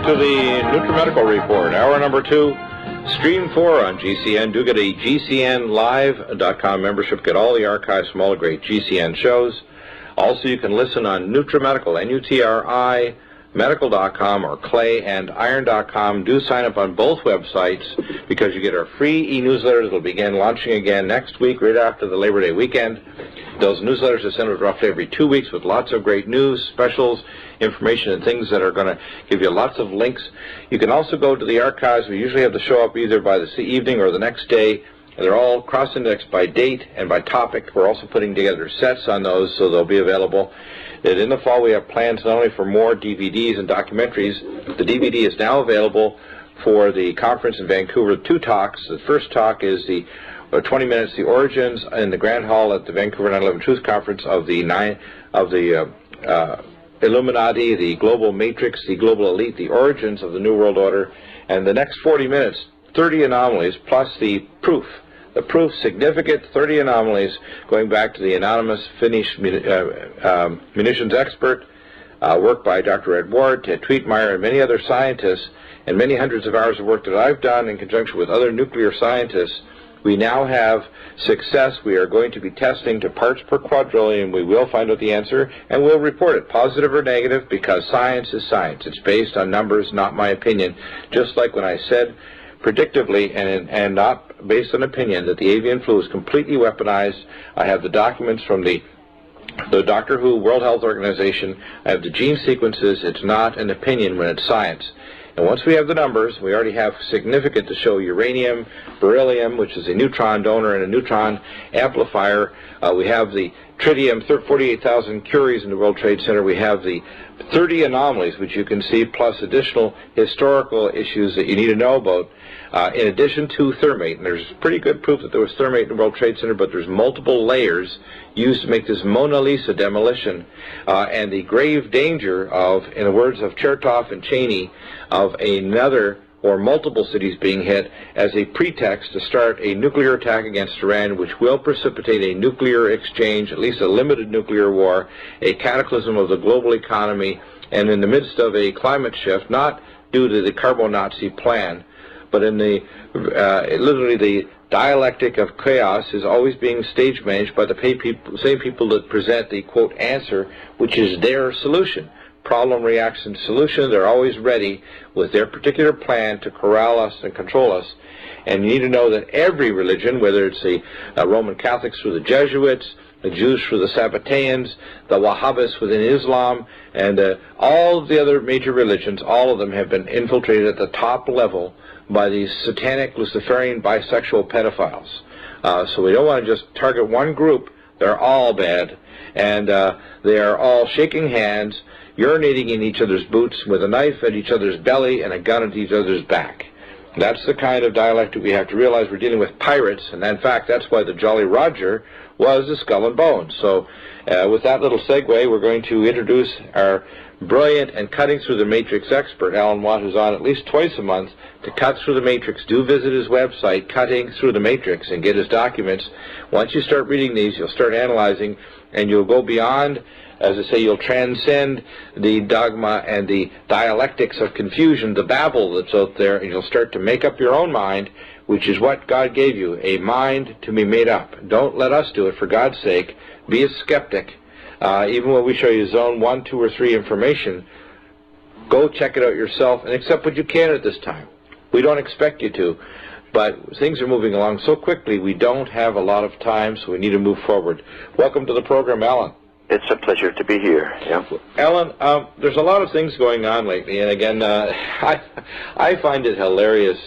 back to the Nutrimedical Report, hour number 2, stream 4 on GCN. Do get a GCNlive.com membership, get all the archives from all the great GCN shows. Also, you can listen on Nutrimedical, N-U-T-R-I, medical.com or clayandiron.com. Do sign up on both websites because you get our free e-newsletters that will begin launching again next week, right after the Labor Day weekend. Those newsletters are sent out roughly every 2 weeks with lots of great news, specials, information, and things that are going to give you lots of links. You can also go to the archives. We usually have the show up either by the evening or the next day. They're all cross-indexed by date and by topic. We're also putting together sets on those, so they'll be available. And in the fall, we have plans not only for more DVDs and documentaries. The DVD is now available for the conference in Vancouver. 2 talks. The first talk is the 20 minutes, the origins in the Grand Hall at the Vancouver 9/11 Truth Conference of the Illuminati, the global matrix, the global elite, the origins of the New World Order. And the next 40 minutes, 30 anomalies plus the proof. The proof, significant 30 anomalies going back to the anonymous Finnish munitions expert, work by Dr. Ed Ward, Ted Tweetmeyer, and many other scientists, and many hundreds of hours of work that I've done in conjunction with other nuclear scientists. We now have success. We are going to be testing to parts per quadrillion. We will find out the answer, and we'll report it, positive or negative, because science is science. It's based on numbers, not my opinion. Just like when I said predictively and not based on opinion that the avian flu is completely weaponized. I have the documents from the Doctor Who World Health Organization. I have the gene sequences. It's not an opinion when it's science. And once we have the numbers, we already have significant to show uranium, beryllium, which is a neutron donor and a neutron amplifier. We have the tritium, 48,000 curies in the World Trade Center. We have the 30 anomalies, which you can see, plus additional historical issues that you need to know about, in addition to thermate. And there's pretty good proof that there was thermate in the World Trade Center, but there's multiple layers used to make this Mona Lisa demolition, and the grave danger of, in the words of Chertoff and Cheney, of another or multiple cities being hit as a pretext to start a nuclear attack against Iran, which will precipitate a nuclear exchange, at least a limited nuclear war, a cataclysm of the global economy, and in the midst of a climate shift, not due to the Carbo-Nazi plan, but in the literally the dialectic of chaos is always being stage managed by the same people that present the, quote, answer, which is their solution. Problem, reaction, solution. They're always ready with their particular plan to corral us and control us. And you need to know that every religion, whether it's the Roman Catholics through the Jesuits, the Jews through the Sabbateans, the Wahhabis within Islam, and all of the other major religions, all of them have been infiltrated at the top level by these satanic, Luciferian, bisexual pedophiles. So we don't want to just target one group. They're all bad, and they are all shaking hands, urinating in each other's boots with a knife at each other's belly and a gun at each other's back. That's the kind of dialectic we have to realize. We're dealing with pirates, and in fact, that's why the Jolly Roger was the Skull and Bones. So with that little segue, we're going to introduce our brilliant and cutting through the matrix expert, Alan Watt, who's on at least twice a month to cut through the matrix. Do visit his website, Cutting Through the Matrix, and get his documents. Once you start reading these, you'll start analyzing, and you'll go beyond, as I say, you'll transcend the dogma and the dialectics of confusion, the babble that's out there, and you'll start to make up your own mind, which is what God gave you, a mind to be made up. Don't let us do it, for God's sake. Be a skeptic. Even when we show you zone 1, 2, or 3 information, go check it out yourself and accept what you can at this time. We don't expect you to, but things are moving along so quickly we don't have a lot of time, so we need to move forward. Welcome to the program, Alan. It's a pleasure to be here. Yeah. Alan, there's a lot of things going on lately, and again, I find it hilarious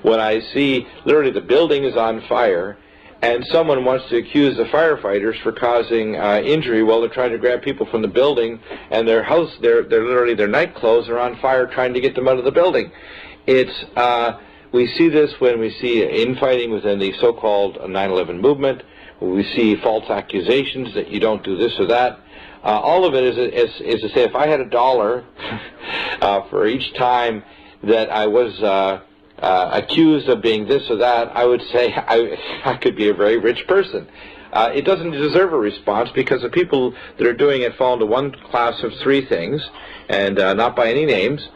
when I see literally the building is on fire, and someone wants to accuse the firefighters for causing injury while they're trying to grab people from the building, and their house, they're literally their night clothes are on fire trying to get them out of the building. It's we see this when we see infighting within the so-called 9/11 movement. We see false accusations that you don't do this or that. All of it is to say, if I had $1 for each time that I was accused of being this or that, I would say I could be a very rich person. It doesn't deserve a response because the people that are doing it fall into one class of 3 things, and not by any names.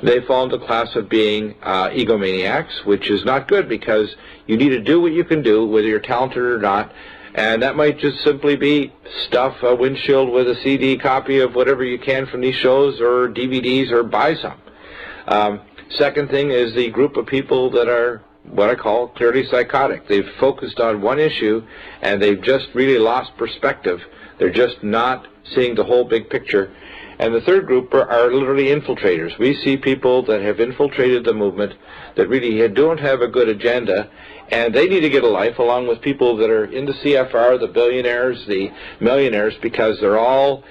they fall into the class of being egomaniacs, which is not good because you need to do what you can do, whether you're talented or not, and that might just simply be stuff a windshield with a CD copy of whatever you can from these shows or DVDs or buy some. Second thing is the group of people that are what I call clearly psychotic. They've focused on one issue and they've just really lost perspective. They're just not seeing the whole big picture. And the third group are literally infiltrators. We see people that have infiltrated the movement that really don't have a good agenda, and they need to get a life along with people that are in the CFR, the billionaires, the millionaires, because they're all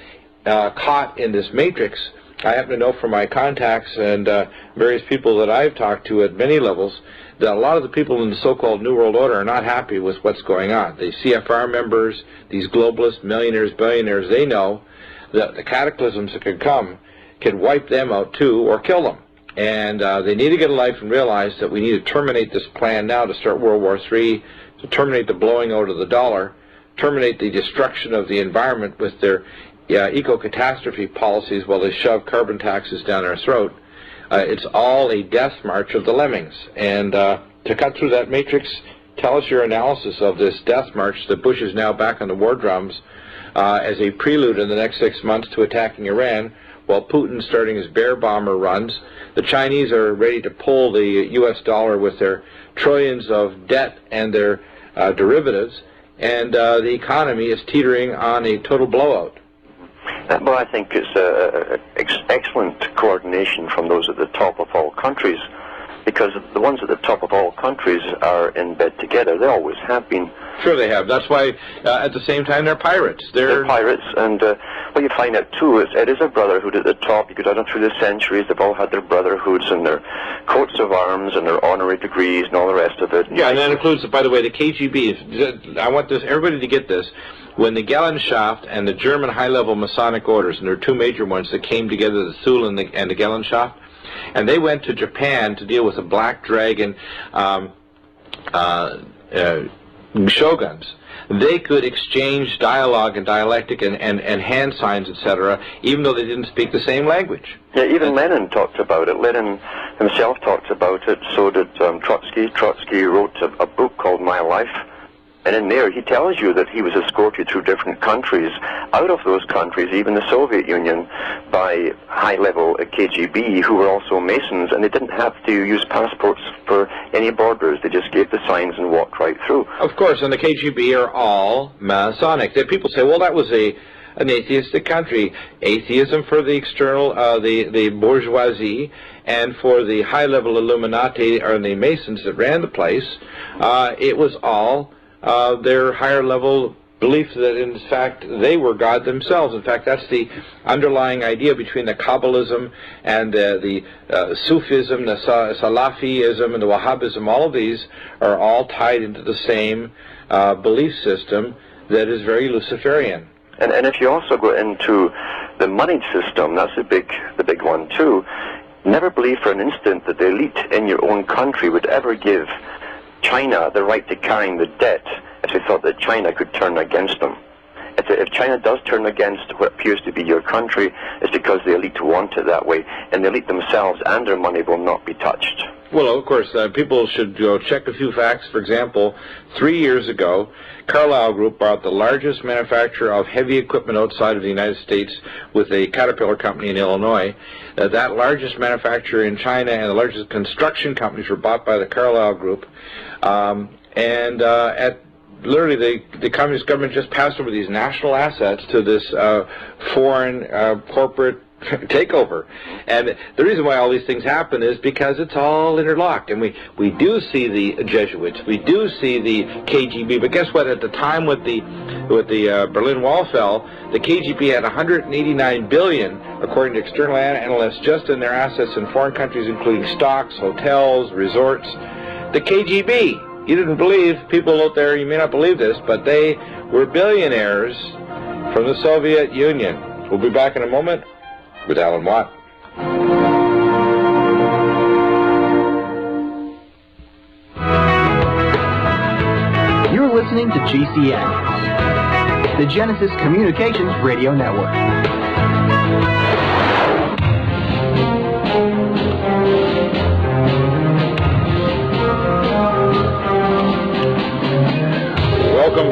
caught in this matrix. I happen to know from my contacts and various people that I've talked to at many levels that a lot of the people in the so-called New World Order are not happy with what's going on. The CFR members, these globalists, millionaires, billionaires, they know that the cataclysms that could come can wipe them out too or kill them. And they need to get a life and realize that we need to terminate this plan now to start World War III, to terminate the blowing out of the dollar, terminate the destruction of the environment with their eco-catastrophe policies while they shove carbon taxes down our throat. It's all a death march of the lemmings. And to cut through that matrix, tell us your analysis of this death march that Bush is now back on the war drums as a prelude in the next 6 months to attacking Iran, while Putin's starting his bear bomber runs. The Chinese are ready to pull the U.S. dollar with their trillions of debt and their derivatives, and the economy is teetering on a total blowout. Well, I think it's excellent coordination from those at the top of all countries, because the ones at the top of all countries are in bed together. They always have been. Sure they have. That's why, at the same time, they're pirates. They're pirates, and what you find out, too, is it is a brotherhood at the top. You go down through the centuries, they've all had their brotherhoods and their coats of arms and their honorary degrees and all the rest of it. Yeah, and that includes, by the way, the KGB. I want everybody to get this. When the Gesellschaft and the German high-level Masonic orders, and there are two major ones that came together, the Thule and the Gesellschaft, and they went to Japan to deal with the Black Dragon shoguns. They could exchange dialogue and dialectic and hand signs, etc., even though they didn't speak the same language. Yeah, even Lenin talked about it. Lenin himself talked about it, so did Trotsky. Trotsky wrote a book called My Life. And in there, he tells you that he was escorted through different countries, out of those countries, even the Soviet Union, by high-level KGB, who were also Masons, and they didn't have to use passports for any borders. They just gave the signs and walked right through. Of course, and the KGB are all Masonic. People say, well, that was an atheistic country. Atheism for the external, the bourgeoisie, and for the high-level Illuminati, or the Masons that ran the place, it was all their higher level belief that in fact they were God themselves. In fact, that's the underlying idea between the Kabbalism and the Sufism, the Salafism, and the Wahhabism. All of these are all tied into the same belief system that is very Luciferian. And if you also go into the money system, that's the big one too. Never believe for an instant that the elite in your own country would ever give China the right to carrying the debt if they thought that China could turn against them. If China does turn against what appears to be your country, it's because the elite want it that way, and the elite themselves and their money will not be touched. Well, of course, people should check a few facts. For example, 3 years ago, Carlyle Group bought the largest manufacturer of heavy equipment outside of the United States with a Caterpillar company in Illinois. That largest manufacturer in China and the largest construction companies were bought by the Carlyle Group. Literally, the communist government just passed over these national assets to this foreign corporate takeover. And the reason why all these things happen is because it's all interlocked. And we do see the Jesuits, we do see the KGB, but guess what? At the time with the Berlin Wall fell, the KGB had 189 billion, according to external analysts, just in their assets in foreign countries, including stocks, hotels, resorts. The KGB. You didn't believe, people out there, you may not believe this, but they were billionaires from the Soviet Union. We'll be back in a moment with Alan Watt. You're listening to GCN, the Genesis Communications Radio Network.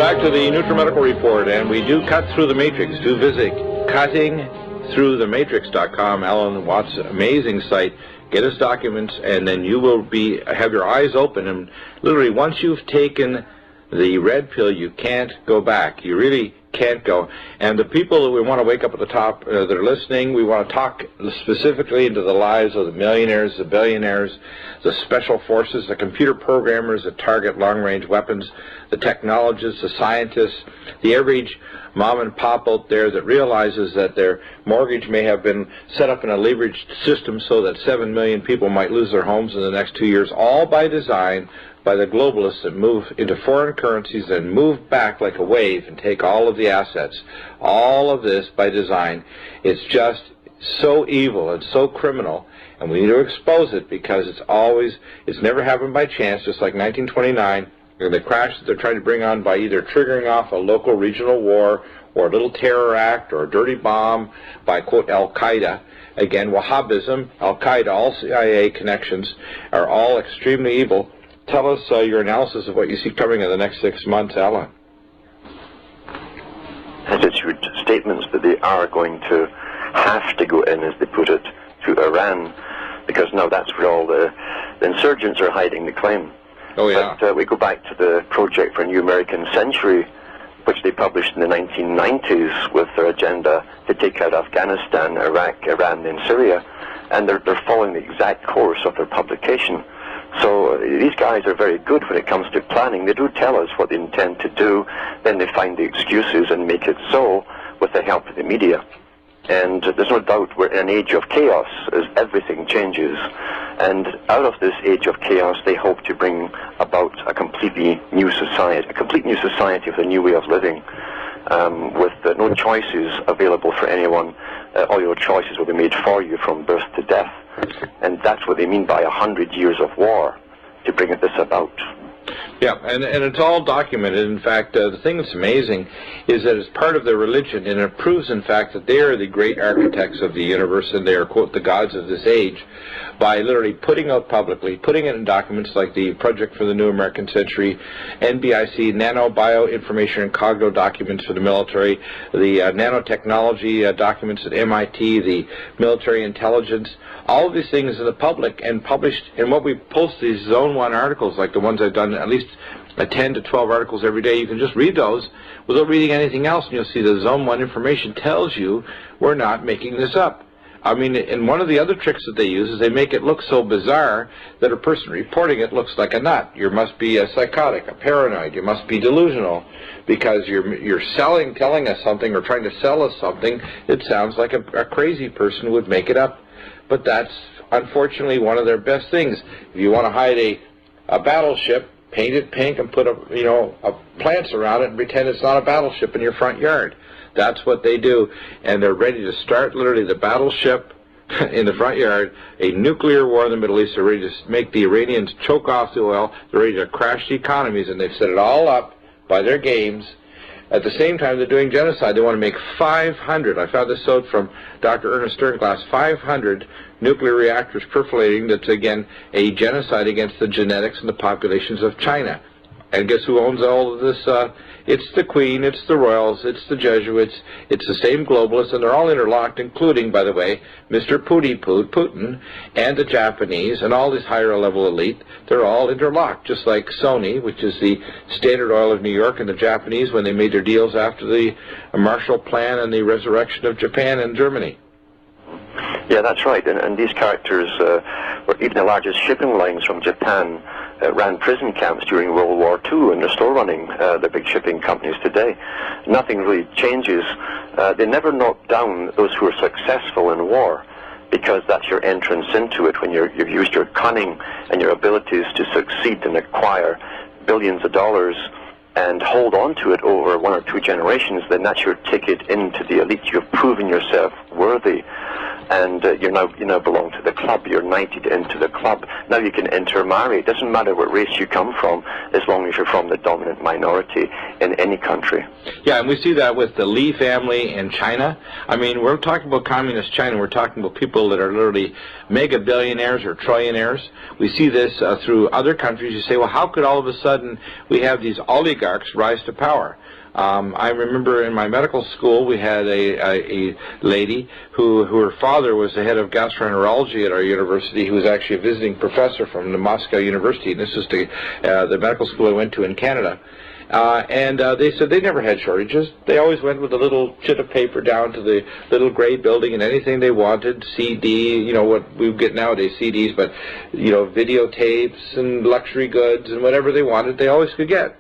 back to the Nutrimedical Report, and we do cut through the matrix. Do visit cuttingthroughthematrix.com, Alan Watt's amazing site. Get his documents, and then you will have your eyes open. And literally, once you've taken the red pill, you can't go back. You really can't go. And the people that we want to wake up at the top that are listening, we want to talk specifically into the lives of the millionaires, the billionaires, the special forces, the computer programmers that target long-range weapons, the technologists, the scientists, the average mom and pop out there that realizes that their mortgage may have been set up in a leveraged system so that 7 million people might lose their homes in the next 2 years, all by design, by the globalists that move into foreign currencies and move back like a wave and take all of the assets. All of this by design. It's just so evil and so criminal, and we need to expose it because it's never happened by chance, just like 1929, and the crash that they're trying to bring on by either triggering off a local regional war or a little terror act or a dirty bomb by, quote, Al-Qaeda. Again, Wahhabism, Al-Qaeda, all CIA connections are all extremely evil. Tell us your analysis of what you see coming in the next 6 months, Alan. Has issued statements that they are going to have to go in, as they put it, to Iran, because now that's where all the insurgents are hiding the claim. Oh, yeah. But we go back to the Project for a New American Century, which they published in the 1990s with their agenda to take out Afghanistan, Iraq, Iran, and Syria, and they're following the exact course of their publication. So these guys are very good when it comes to planning. They do tell us what they intend to do, then they find the excuses and make it so with the help of the media. And there's no doubt we're in an age of chaos as everything changes. And out of this age of chaos, they hope to bring about a completely new society, a complete new society with a new way of living, with no choices available for anyone. All your choices will be made for you from birth to death. And that's what they mean by 100 years of war to bring this about. Yeah, and it's all documented. In fact, the thing that's amazing is that it's part of their religion, and it proves, in fact, that they are the great architects of the universe, and they are, quote, the gods of this age, by literally putting out publicly, putting it in documents like the Project for the New American Century, NBIC, Nano Bioinformation and Cogno documents for the military, the nanotechnology documents at MIT, the military intelligence, all of these things in the public and published. And what we post, these Zone 1 articles, like the ones I've done, at least 10 to 12 articles every day, you can just read those without reading anything else, and you'll see the Zone 1 information tells you we're not making this up. I mean, and one of the other tricks that they use is they make it look so bizarre that a person reporting it looks like a nut. You must be a psychotic, a paranoid. You must be delusional because you're telling us something or trying to sell us something. It sounds like a crazy person would make it up. But that's unfortunately one of their best things. If you want to hide a battleship, paint it pink and put plants around it and pretend it's not a battleship in your front yard. That's what they do, and they're ready to start literally the battleship in the front yard, a nuclear war in the Middle East. They're ready to make the Iranians choke off the oil. They're ready to crash the economies, and they've set it all up by their games. At the same time, they're doing genocide. They want to make 500, I found this out from Dr. Ernest Sternglass, 500 nuclear reactors perforating. That's, again, a genocide against the genetics and the populations of China. And guess who owns all of this? It's the Queen, it's the Royals, it's the Jesuits, it's the same globalists, and they're all interlocked, including, by the way, Mr. Putin, and the Japanese, and all this higher-level elite. They're all interlocked, just like Sony, which is the Standard Oil of New York, and the Japanese when they made their deals after the Marshall Plan and the resurrection of Japan and Germany. Yeah, that's right. And these characters were even the largest shipping lines from Japan ran prison camps during World War II, and they're still running the big shipping companies today. Nothing really changes. They never knock down those who are successful in war, because that's your entrance into it. When you've used your cunning and your abilities to succeed and acquire billions of dollars and hold on to it over 1 or 2 generations, then that's your ticket into the elite. You've proven yourself worthy. and you now belong to the club. You're knighted into the club. Now you can intermarry. It doesn't matter what race you come from, as long as you're from the dominant minority in any country. Yeah, and we see that with the Li family in China. I mean, we're talking about communist China. We're talking about people that are literally mega billionaires or trillionaires. We see this through other countries. You say, well, how could all of a sudden we have these oligarchs rise to power? I remember in my medical school we had a lady who her father was the head of gastroenterology at our university. He was actually a visiting professor from the Moscow University, and this is the medical school I went to in Canada. And they said they never had shortages. They always went with a little chit of paper down to the little gray building and anything they wanted, CD, you know, what we get nowadays, CDs, but, you know, videotapes and luxury goods and whatever they wanted, they always could get.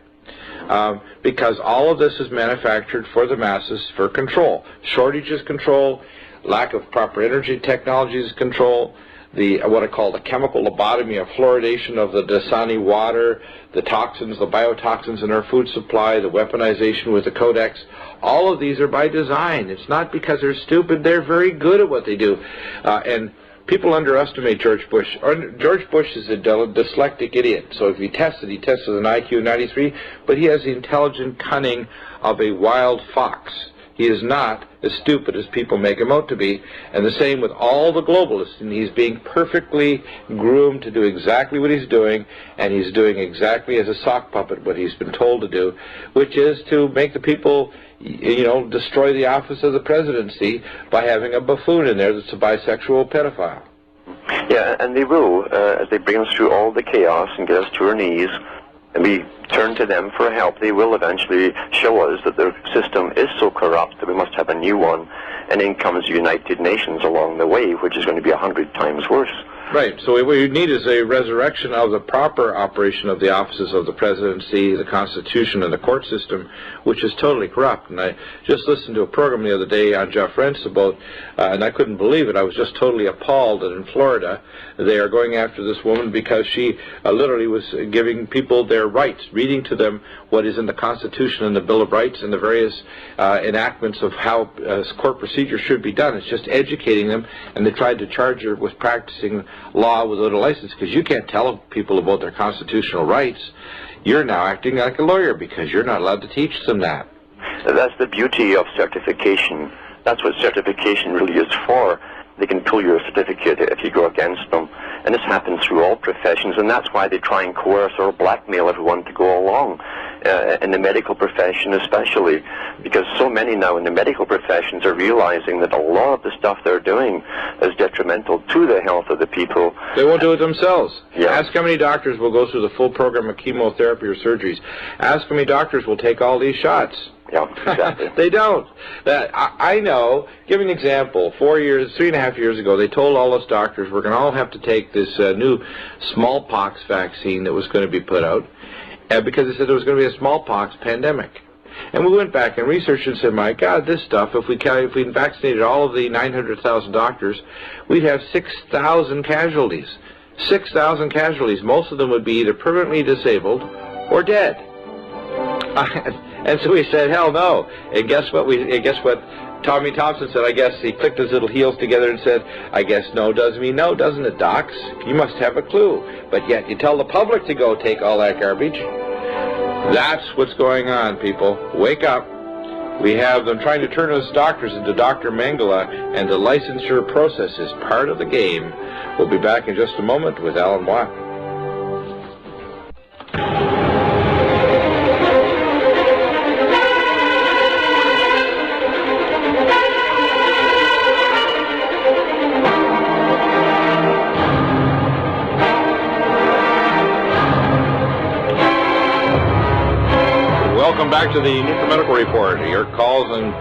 Because all of this is manufactured for the masses for control. Shortages control, lack of proper energy technologies control, what I call the chemical lobotomy of fluoridation of the Dasani water, the toxins, the biotoxins in our food supply, the weaponization with the codex. All of these are by design. It's not because they're stupid. They're very good at what they do. And people underestimate George Bush. George Bush is a dyslexic idiot. So if he tests with an IQ of 93, but he has the intelligent cunning of a wild fox. He is not as stupid as people make him out to be. And the same with all the globalists. And he's being perfectly groomed to do exactly what he's doing, and he's doing exactly as a sock puppet what he's been told to do, which is to make the people, you know, destroy the office of the presidency by having a buffoon in there that's a bisexual pedophile. Yeah, and they will, as they bring us through all the chaos and get us to our knees, and we turn to them for help, they will eventually show us that their system is so corrupt that we must have a new one, and in comes the United Nations along the way, which is going to be 100 times worse. Right. So what we need is a resurrection of the proper operation of the offices of the presidency, the Constitution, and the court system, which is totally corrupt. And I just listened to a program the other day on Jeff Rentz about, and I couldn't believe it. I was just totally appalled that in Florida they are going after this woman because she literally was giving people their rights, reading to them what is in the Constitution and the Bill of Rights and the various enactments of how court procedure should be done. It's just educating them, and they tried to charge her with practicing law without a license, because you can't tell people about their constitutional rights. You're now acting like a lawyer because you're not allowed to teach them that. That's the beauty of certification. That's what certification really is for. They can pull your certificate if you go against them. And this happens through all professions, and that's why they try and coerce or blackmail everyone to go along, in the medical profession especially, because so many now in the medical professions are realizing that a lot of the stuff they're doing is detrimental to the health of the people. They won't do it themselves. Yeah. Ask how many doctors will go through the full program of chemotherapy or surgeries. Ask how many doctors will take all these shots. Yeah, exactly. They don't. I know. Give an example. 3.5 years ago, they told all us doctors we're going to all have to take this new smallpox vaccine that was going to be put out, because they said there was going to be a smallpox pandemic. And we went back and researched and said, my God, this stuff, if we vaccinated all of the 900,000 doctors, we'd have 6,000 casualties. 6,000 casualties. Most of them would be either permanently disabled or dead. And so we said, hell no. And guess what Tommy Thompson said? I guess he clicked his little heels together and said, I guess no does mean no, doesn't it, docs? You must have a clue. But yet you tell the public to go take all that garbage. That's what's going on, people. Wake up. We have them trying to turn us doctors into Dr. Mengele, and the licensure process is part of the game. We'll be back in just a moment with Alan Watt. Welcome back to the Nutrimedical Report. Your calls and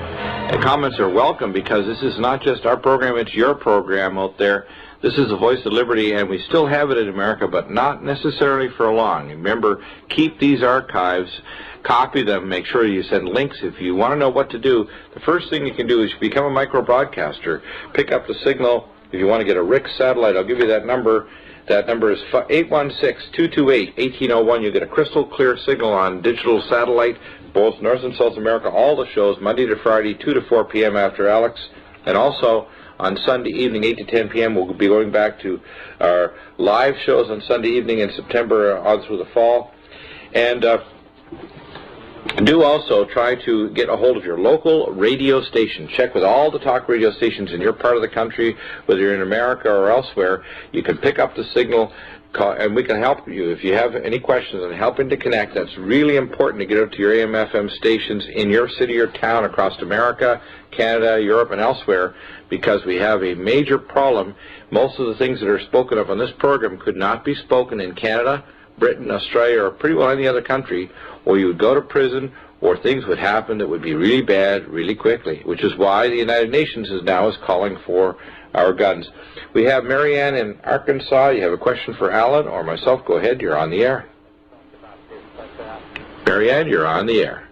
comments are welcome, because this is not just our program, it's your program out there. This is the voice of liberty, and we still have it in America, but not necessarily for long. Remember, keep these archives, copy them, make sure you send links. If you want to know what to do, the first thing you can do is become a micro-broadcaster. Pick up the signal. If you want to get a RIC satellite, I'll give you that number. That number is 816-228-1801. You get a crystal clear signal on digital satellite, both North and South America, all the shows, Monday to Friday, 2 to 4 p.m. after Alex, and also on Sunday evening, 8 to 10 p.m. We'll be going back to our live shows on Sunday evening in September on through the fall. And do also try to get a hold of your local radio station. Check with all the talk radio stations in your part of the country, whether you're in America or elsewhere. You can pick up the signal, and we can help you. If you have any questions on helping to connect, that's really important to get out to your AM/FM stations in your city or town across America, Canada, Europe, and elsewhere, because we have a major problem. Most of the things that are spoken of on this program could not be spoken in Canada, Britain, Australia, or pretty well any other country, or you would go to prison, or things would happen that would be really bad really quickly, which is why the United Nations is calling for our guns. We have Marianne in Arkansas. You have a question for Alan or myself? Go ahead. You're on the air. Marianne, you're on the air.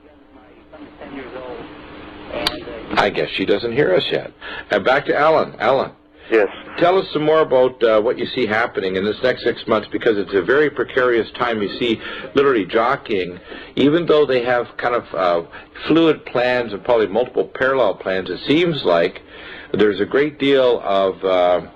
I guess she doesn't hear us yet. And back to Alan. Alan. Yes. Tell us some more about what you see happening in this next 6 months, because it's a very precarious time. You see literally jockeying, even though they have kind of fluid plans and probably multiple parallel plans, it seems like there's a great deal of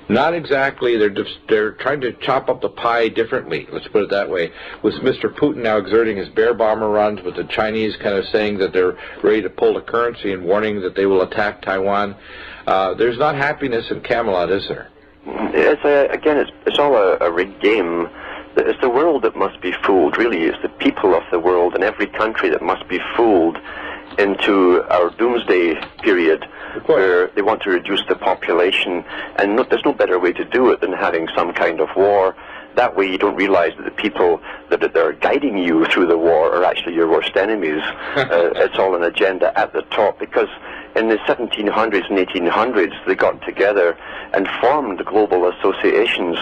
not exactly, they're trying to chop up the pie differently, let's put it that way, with Mr. Putin now exerting his bear bomber runs, with the Chinese kind of saying that they're ready to pull the currency and warning that they will attack Taiwan. There's not happiness in Camelot, is there? It's all a rigged game. It's the world that must be fooled, really. It's the people of the world in every country that must be fooled into our doomsday period, where they want to reduce the population, and there's no better way to do it than having some kind of war. That way you don't realize that the people that are guiding you through the war are actually your worst enemies. It's all an agenda at the top, because in the 1700s and 1800s they got together and formed global associations,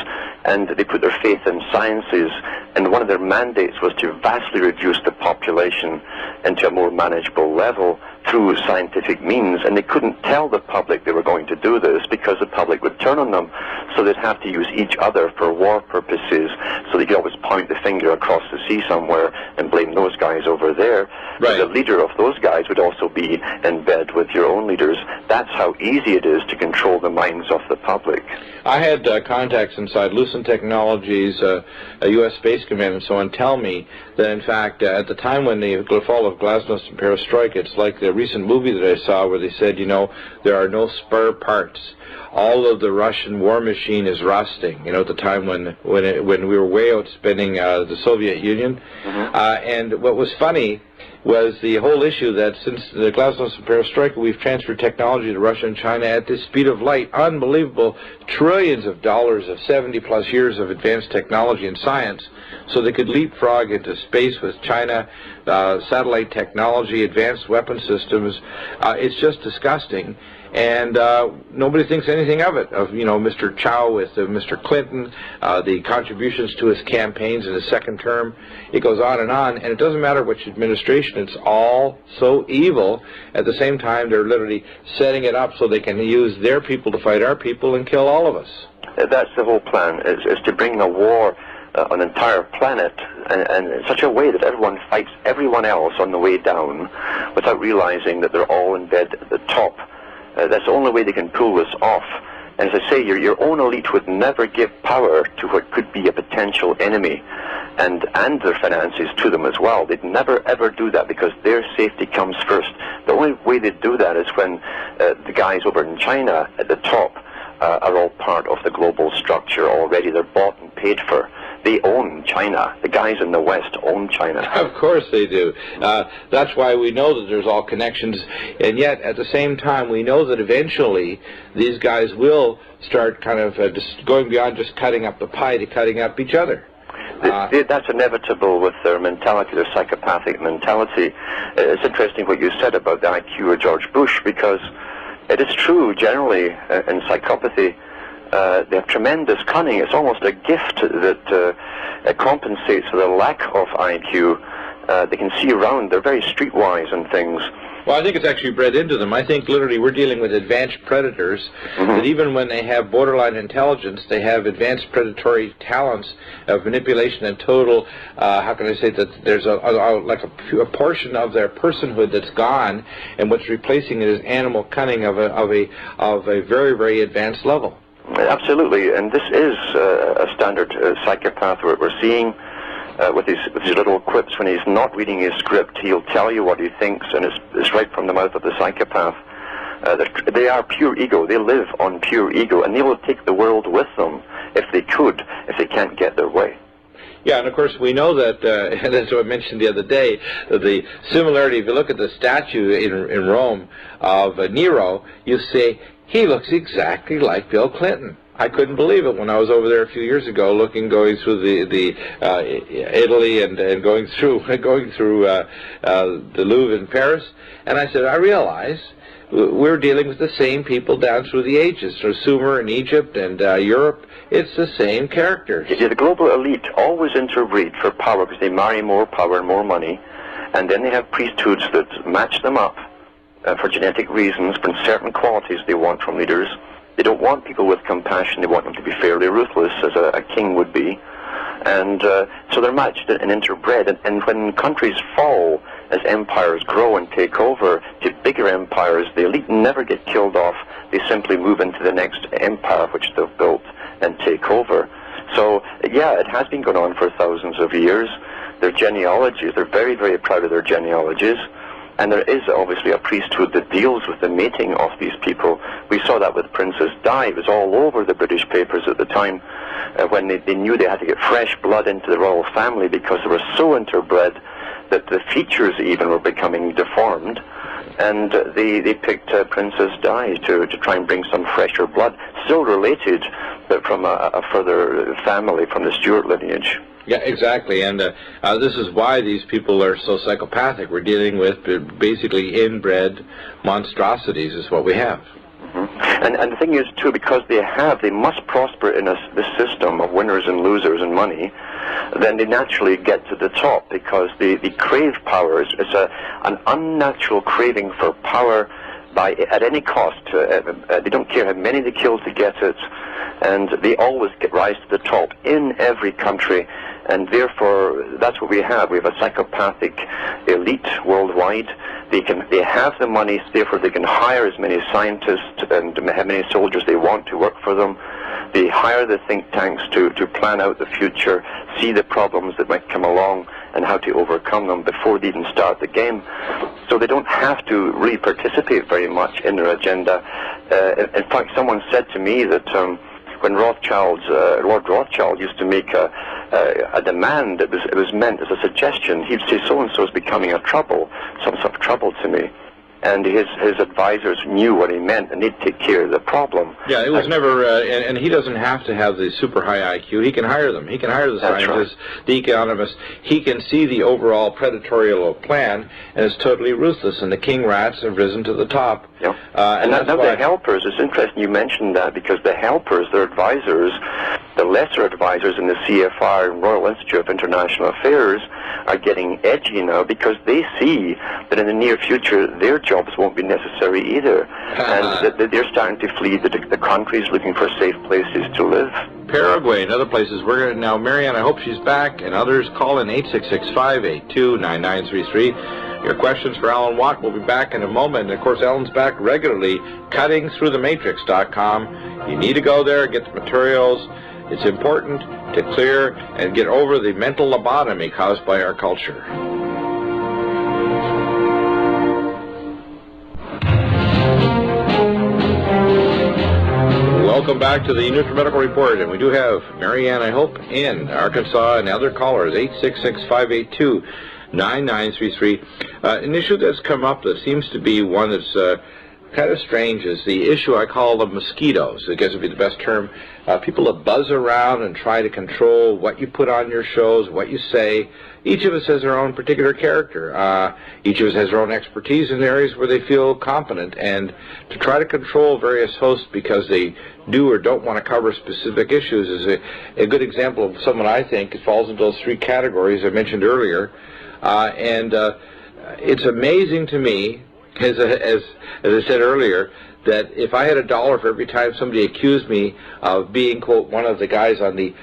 and they put their faith in sciences, and one of their mandates was to vastly reduce the population into a more manageable level through scientific means, and they couldn't tell the public they were going to do this because the public would turn on them, so they'd have to use each other for war purposes, so they could always point the finger across the sea somewhere and blame those guys over there. Right. The leader of those guys would also be in bed with your own leaders. That's how easy it is to control the minds of the public. I had contacts inside Lucent Technologies, a U.S. Space Command, and so on, tell me that, in fact, at the time when the fall of Glasnost and Perestroika, it's like the recent movie that I saw where they said, you know, there are no spare parts. All of the Russian war machine is rusting. You know, at the time when we were way outspending the Soviet Union. Mm-hmm. And what was funny was the whole issue that since the Glasnost and Perestroika, we've transferred technology to Russia and China at the speed of light. Unbelievable. Trillions of dollars of 70-plus years of advanced technology and science, so they could leapfrog into space with China, satellite technology, advanced weapon systems. It's just disgusting. And nobody thinks anything of it, of, you know, Mr. Chow with Mr. Clinton, the contributions to his campaigns in his second term. It goes on, and it doesn't matter which administration, it's all so evil. At the same time, they're literally setting it up so they can use their people to fight our people and kill all of us. That's the whole plan, is to bring a war on an entire planet, and in such a way that everyone fights everyone else on the way down without realizing that they're all in bed at the top. That's the only way they can pull this off. And as I say, your own elite would never give power to what could be a potential enemy, and their finances to them as well. They'd never ever do that, because their safety comes first. The only way they'd do that is when the guys over in China at the top are all part of the global structure already. They're bought and paid for. They own China. The guys in the West own China. Of course they do. That's why we know that there's all connections, and yet at the same time we know that eventually these guys will start kind of just going beyond just cutting up the pie to cutting up each other. That's inevitable with their mentality, their psychopathic mentality. It's interesting what you said about the IQ of George Bush, because it is true generally in psychopathy. They have tremendous cunning. It's almost a gift that compensates for the lack of IQ. They can see around. They're very streetwise and things. Well, I think it's actually bred into them. I think literally we're dealing with advanced predators that even when they have borderline intelligence, they have advanced predatory talents of manipulation and total, how can I say that there's a portion of their personhood that's gone, and what's replacing it is animal cunning of a very, very advanced level. Absolutely, and this is a standard psychopath we're seeing. With his little quips, when he's not reading his script, he'll tell you what he thinks, and it's right from the mouth of the psychopath. They are pure ego. They live on pure ego, and they will take the world with them if they can't get their way. Yeah, and of course we know that, and as I mentioned the other day, that the similarity, if you look at the statue in Rome of Nero, you say, he looks exactly like Bill Clinton. I couldn't believe it when I was over there a few years ago, going through the Italy and going through the Louvre in Paris, and I said, I realize we're dealing with the same people down through the ages, through Sumer in Egypt and Europe. It's the same characters. Yeah, the global elite always interbreed for power because they marry more power and more money, and then they have priesthoods that match them up for genetic reasons, for certain qualities they want from leaders. They don't want people with compassion. They want them to be fairly ruthless, as a king would be. And so they're matched and interbred. And when countries fall, as empires grow and take over to bigger empires, the elite never get killed off. They simply move into the next empire which they've built and take over. So, yeah, it has been going on for thousands of years. Their genealogies, they're very, very proud of their genealogies. And there is obviously a priesthood that deals with the mating of these people. We saw that with Princess Di. It was all over the British papers at the time when they knew they had to get fresh blood into the royal family because they were so interbred that the features even were becoming deformed. And they picked Princess Di to try and bring some fresher blood, still related, but from a further family, from the Stuart lineage. Yeah, exactly, and this is why these people are so psychopathic. We're dealing with basically inbred monstrosities is what we have. And the thing is, too, because they must prosper in this system of winners and losers and money, then they naturally get to the top because they crave power. It's an unnatural craving for power at any cost. They don't care how many they kill to get it, and they always rise to the top in every country. And therefore, that's what we have. We have a psychopathic elite worldwide. They have the money, therefore they can hire as many scientists and how many soldiers they want to work for them. They hire the think tanks to plan out the future, see the problems that might come along, and how to overcome them before they even start the game. So they don't have to really participate very much in their agenda. In fact, someone said to me that when Lord Rothschild used to make a demand, it was meant as a suggestion. He'd say, so-and-so is becoming some sort of trouble to me. And his advisors knew what he meant, and they'd take care of the problem. Yeah, it was never, and he doesn't have to have the super high IQ. He can hire them. He can hire the scientists, the economists. He can see the overall predatorial plan, and it's totally ruthless, and the king rats have risen to the top. Yep. And now the helpers, it's interesting you mentioned that, because the helpers, their advisors, the lesser advisors in the CFR and Royal Institute of International Affairs are getting edgy now because they see that in the near future their jobs won't be necessary either, and that they're starting to flee the countries looking for safe places to live. Paraguay and other places. We're going to now, Marianne, I hope she's back, and others call in 866-582-9933. Your questions for Alan Watt. We'll be back in a moment. And of course, Alan's back regularly, cuttingthroughthematrix.com. You need to go there, get the materials. It's important to clear and get over the mental lobotomy caused by our culture. Welcome back to the Nutrimedical Report, and we do have Marianne, I hope, in Arkansas, and other callers, 866-582-9933. An issue that's come up that seems to be one that's kind of strange is the issue I call the mosquitoes. I guess would be the best term. People that buzz around and try to control what you put on your shows, what you say. Each of us has our own particular character. Each of us has our own expertise in areas where they feel competent, and to try to control various hosts because they do or don't want to cover specific issues is a good example of someone I think falls into those three categories I mentioned earlier. It's amazing to me, as I said earlier, that if I had $1 for every time somebody accused me of being, quote, one of the guys on the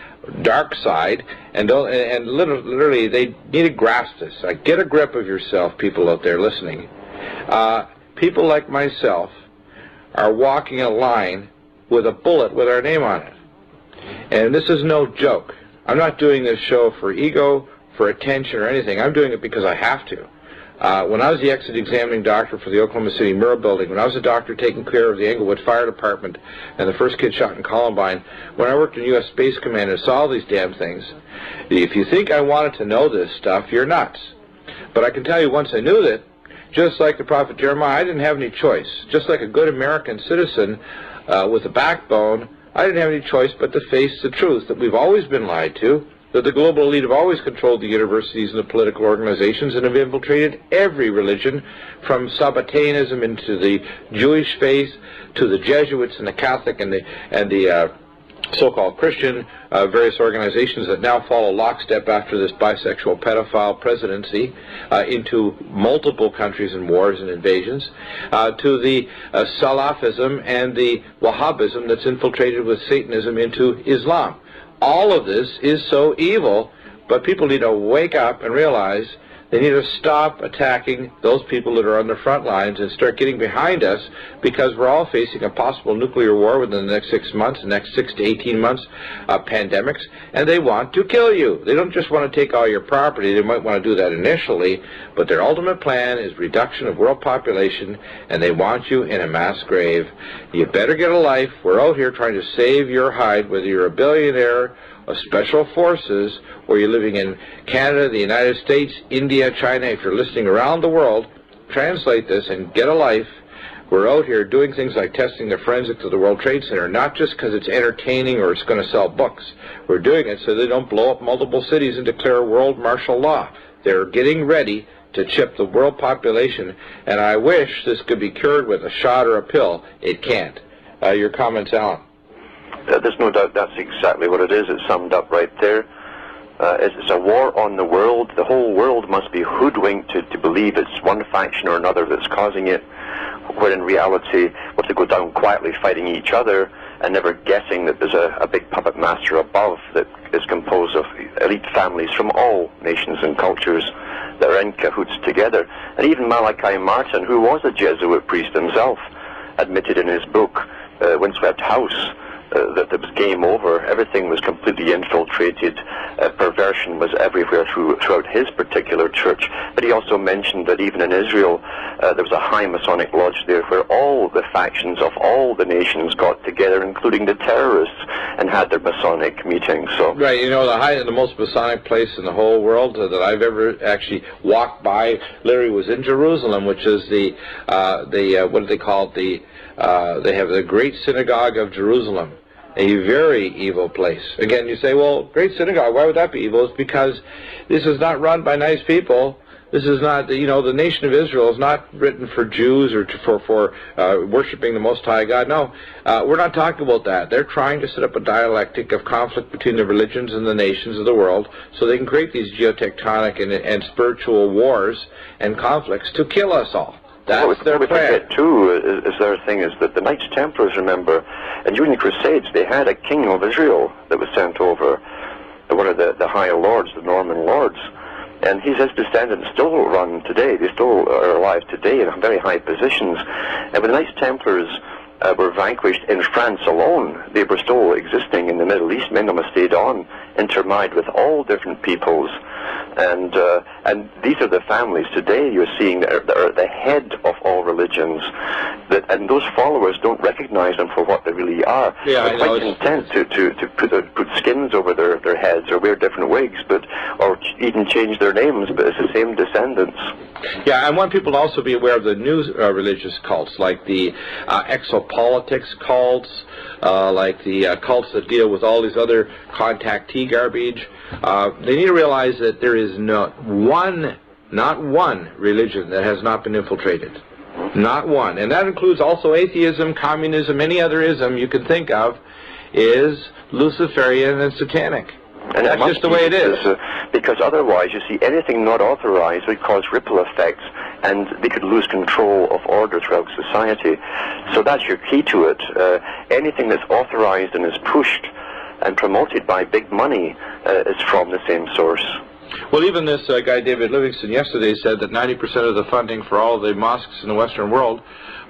dark side, and literally they need to grasp this. Get a grip of yourself, people out there listening. People like myself are walking a line with a bullet with our name on it. And this is no joke. I'm not doing this show for ego, for attention, or anything. I'm doing it because I have to. When I was the exit examining doctor for the Oklahoma City Mural Building, when I was a doctor taking care of the Englewood Fire Department and the first kid shot in Columbine, when I worked in U.S. Space Command and saw all these damn things, if you think I wanted to know this stuff, you're nuts. But I can tell you, once I knew that, just like the prophet Jeremiah, I didn't have any choice. Just like a good American citizen with a backbone, I didn't have any choice but to face the truth that we've always been lied to, that the global elite have always controlled the universities and the political organizations and have infiltrated every religion, from Sabbateanism into the Jewish faith to the Jesuits and the Catholic and the so-called Christian various organizations that now follow lockstep after this bisexual pedophile presidency into multiple countries and wars and invasions, to the Salafism and the Wahhabism that's infiltrated with Satanism into Islam. All of this is so evil, but people need to wake up and realize they need to stop attacking those people that are on the front lines and start getting behind us, because we're all facing a possible nuclear war within the next 6 months, the next 6 to 18 months, pandemics, and they want to kill you. They don't just want to take all your property. They might want to do that initially, but their ultimate plan is reduction of world population, and they want you in a mass grave. You better get a life. We're out here trying to save your hide, whether you're a billionaire, of special forces, or you're living in Canada, the United States, India, China. If you're listening around the world, translate this and get a life. We're out here doing things like testing the forensics of the World Trade Center, not just because it's entertaining or it's going to sell books. We're doing it so they don't blow up multiple cities and declare world martial law. They're getting ready to chip the world population, and I wish this could be cured with a shot or a pill. It can't. Your comments, Alan? There's no doubt that's exactly what it is. It's summed up right there. It's a war on the world. The whole world must be hoodwinked to believe it's one faction or another that's causing it, where in reality we're to go down quietly fighting each other and never guessing that there's a big puppet master above that is composed of elite families from all nations and cultures that are in cahoots together. And even Malachi Martin, who was a Jesuit priest himself, admitted in his book, Windswept House, that it was game over. Everything was completely infiltrated. Perversion was everywhere throughout his particular church. But he also mentioned that even in Israel, there was a high Masonic lodge there where all the factions of all the nations got together, including the terrorists, and had their Masonic meetings. So right, you know, the most Masonic place in the whole world that I've ever actually walked by, literally, was in Jerusalem, which is the what do they call it? They have the Great Synagogue of Jerusalem. A very evil place. Again, you say, well, Great Synagogue, why would that be evil? It's because this is not run by nice people. This is not, you know, the nation of Israel is not written for Jews or for worshiping the Most High God. No, we're not talking about that. They're trying to set up a dialectic of conflict between the religions and the nations of the world so they can create these geotectonic and spiritual wars and conflicts to kill us all. That's their plan. What we forget, too, is their thing is that the Knights Templars, remember, and during the Crusades, they had a king of Israel that was sent over, one of the high lords, the Norman lords, and his descendants still run today. They still are alive today in very high positions. And when the Knights Templars were vanquished in France alone, they were still existing in the Middle East. Many of them stayed on, intermarried with all different peoples. And these are the families today you're seeing that are the head of all religions, and those followers don't recognize them for what they really are. Yeah, they're quite content to put skins over their heads or wear different wigs, or even change their names, but it's the same descendants. Yeah, I want people to also be aware of the new religious cults, like the exopolitics cults, like the cults that deal with all these other contactee garbage. They need to realize that there is not one religion that has not been infiltrated. Not one. And that includes also atheism, communism, any other ism you can think of is Luciferian and satanic. And that's just the way it is. Because otherwise, you see, anything not authorized would cause ripple effects, and they could lose control of order throughout society. So that's your key to it. Anything that's authorized and is pushed and promoted by big money is from the same source. Well, even this guy, David Livingston, yesterday said that 90% of the funding for all the mosques in the Western world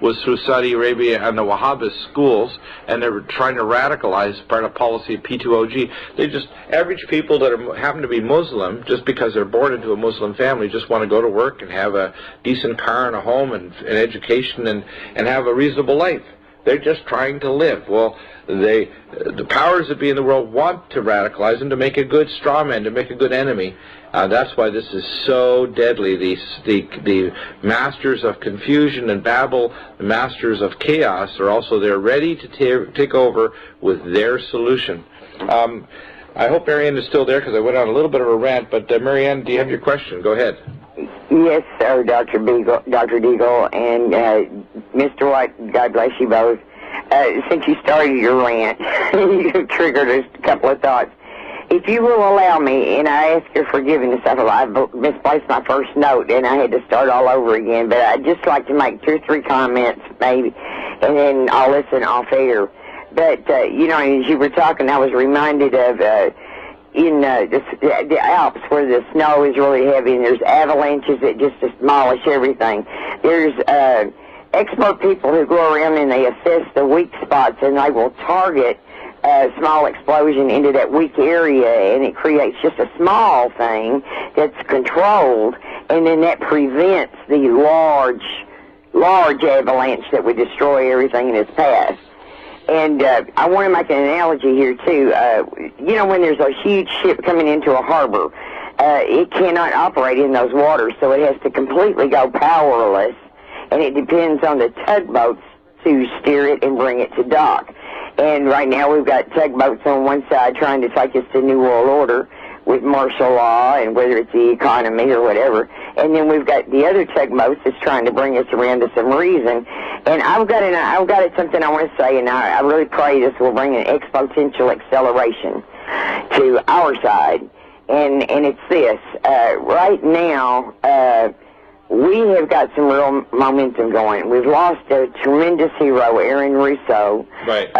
was through Saudi Arabia and the Wahhabist schools, and they're trying to radicalize part of policy of P2OG. They just, average people that happen to be Muslim, just because they're born into a Muslim family, just want to go to work and have a decent car and a home and an education and have a reasonable life. They're just trying to live. Well, the powers that be in the world want to radicalize them, to make a good straw man, to make a good enemy. That's why this is so deadly. The masters of confusion and babble, the masters of chaos, are also there ready to take over with their solution. I hope Marianne is still there, because I went on a little bit of a rant, but Marianne, do you have your question? Go ahead. Yes, sir, Dr. Deagle, and Mr. White, God bless you both. Since you started your rant, you triggered a couple of thoughts. If you will allow me, and I ask your forgiveness, I misplaced my first note, and I had to start all over again, but I'd just like to make 2 or 3 comments, maybe, and then I'll listen off air. But, you know, as you were talking, I was reminded of in the Alps, where the snow is really heavy and there's avalanches that just demolish everything. There's expert people who go around and they assess the weak spots, and they will target a small explosion into that weak area, and it creates just a small thing that's controlled, and then that prevents the large avalanche that would destroy everything in its path. And I want to make an analogy here, too. You know, when there's a huge ship coming into a harbor, it cannot operate in those waters, so it has to completely go powerless, and it depends on the tugboats to steer it and bring it to dock. And right now we've got tugboats on one side trying to take us to New World Order with martial law, and whether it's the economy or whatever. And then we've got the other tugboats that's trying to bring us around to some reason. And I've got something I want to say, and I really pray this will bring an exponential acceleration to our side. And it's this. Right now, we have got some real momentum going. We've lost a tremendous hero, Aaron Russo. Right.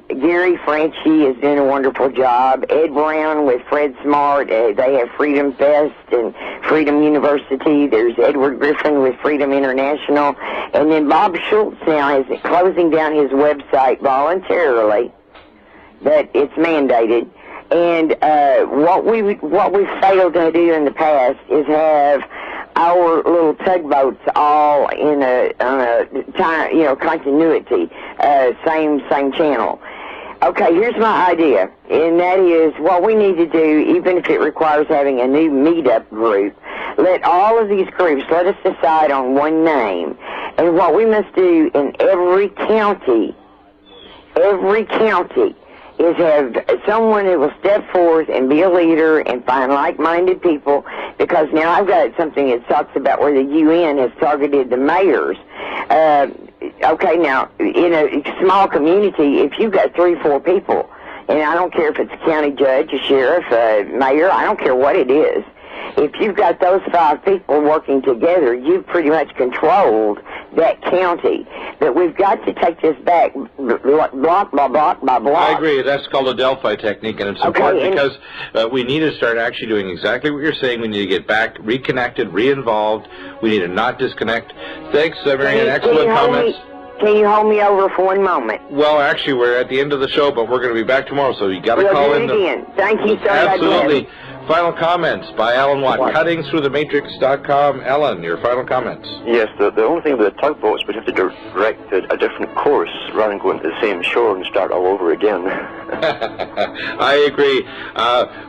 Gary Franchi is doing a wonderful job. Ed Brown with Fred Smart, they have Freedom Fest and Freedom University. There's Edward Griffin with Freedom International. And then Bob Schultz now is closing down his website voluntarily, but it's mandated. And what we failed to do in the past is have our little tugboats all in a time, you know, continuity, same channel. Okay, here's my idea, and that is what we need to do, even if it requires having a new meetup group. Let all of these groups, let us decide on one name, and what we must do in every county is have someone who will step forth and be a leader and find like-minded people, because now I've got something that talks about where the UN has targeted the mayors. Okay, now, in a small community, if you've got 3 or 4 people, and I don't care if it's a county judge, a sheriff, a mayor, I don't care what it is, if you've got those 5 people working together, you've pretty much controlled that county. But we've got to take this back block by block by block. I agree. That's called the Delphi technique, and it's important because we need to start actually doing exactly what you're saying. We need to get back reconnected, re-involved. We need to not disconnect. Thanks, Marianne. Excellent comments. Can you hold me over for one moment? Well, actually, we're at the end of the show, but we're going to be back tomorrow, so you got to call in. Again. Thank you so much. Absolutely. Final comments by Alan Watt, cuttingthroughthematrix.com. Alan, your final comments. Yes, the only thing with the tugboats, we'd have to direct a different course rather than going to the same shore and start all over again. I agree.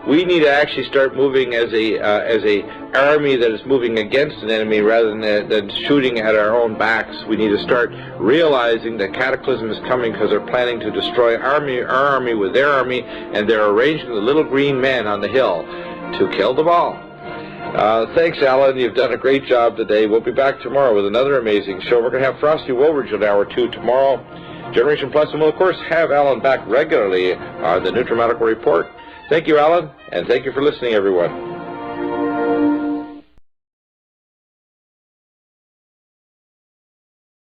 We need to actually start moving as a army that is moving against an enemy rather than shooting at our own backs. We need to start realizing that cataclysm is coming because they're planning to destroy our army with their army, and they're arranging the little green men on the hill to kill them all. Thanks, Alan. You've done a great job today. We'll be back tomorrow with another amazing show. We're going to have Frosty Woolridge at hour 2 tomorrow. Generation Plus, and we'll, of course, have Alan back regularly on the Nutrimedical Report. Thank you, Alan, and thank you for listening, everyone.